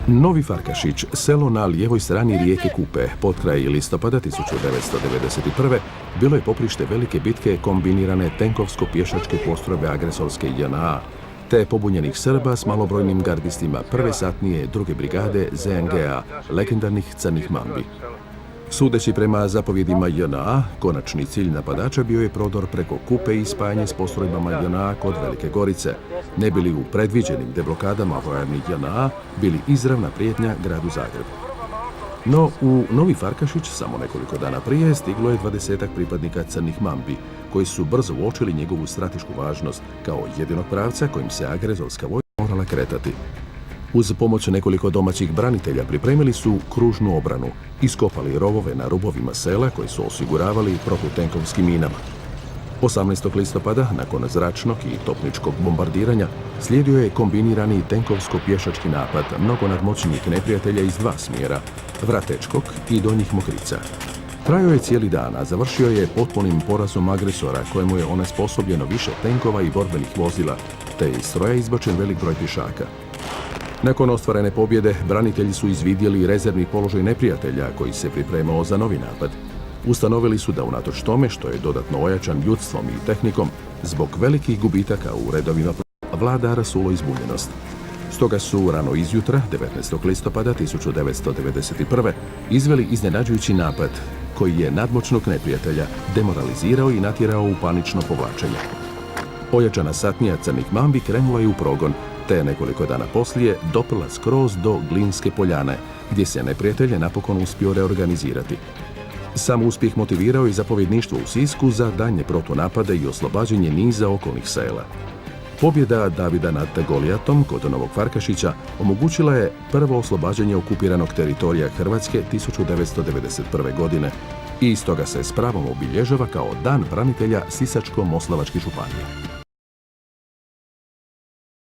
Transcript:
Novi Farkašić, selo na lijevoj strani rijeke Kupe, potkraj listopada 1991. bilo je poprište velike bitke kombinirane tenkovsko-pješačke postrojbe agresorske JNA, te pobunjenih Srba s malobrojnim gardistima prve satnije druge brigade ZNG-a, legendarnih Crnih Mambi. Sudeći prema zapovjedima JNA, konačni cilj napadača bio je prodor preko Kupe i spajanje s postrojbama JNA kod Velike Gorice, ne bili u predviđenim deblokadama vojarni JNA bili izravna prijetnja gradu Zagrebu. No, u Novi Farkašić samo nekoliko dana prije stiglo je 20-ak pripadnika Crnih Mambi, koji su brzo uočili njegovu stratešku važnost kao jedinog pravca kojim se agresorska vojska morala kretati. Uz pomoć nekoliko domaćih branitelja pripremili su kružnu obranu, iskopali rovove na rubovima sela koji su osiguravali protutenkovskim minama. 18. listopada, nakon zračnog i topničkog bombardiranja, slijedio je kombinirani tenkovsko-pješački napad mnogo nadmoćnijih neprijatelja iz dva smjera, Vratečkog i Donjih Mokrica. Trajao je cijeli dan, a završio je potpunim porazom agresora kojemu je onesposobljeno više tenkova i borbenih vozila, te je iz stroja izbačen velik broj pješaka. Nakon ostvarene pobjede, branitelji su izvidjeli rezervni položaj neprijatelja koji se pripremao za novi napad. Ustanovili su da unatoč tome što je dodatno ojačan ljudstvom i tehnikom, zbog velikih gubitaka u redovima vlada rasulo i zbunjenost. Stoga su rano izjutra, 19. listopada 1991. izveli iznenađujući napad, koji je nadmoćnog neprijatelja demoralizirao i natjerao u panično povlačenje. Ojačana satnija Crnih Mambi krenula je u progon, te nekoliko dana poslije doprla skroz do Glinske poljane, gdje se neprijatelj napokon uspio reorganizirati. Sam uspjeh motivirao i zapovjedništvo u Sisku za daljnje protunapade i oslobađanje niza okolnih sela. Pobjeda Davida nad Golijatom kod Novog Farkašića omogućila je prvo oslobađanje okupiranog teritorija Hrvatske 1991. godine i stoga se s pravom obilježava kao Dan branitelja Sisačko-moslavačke županije.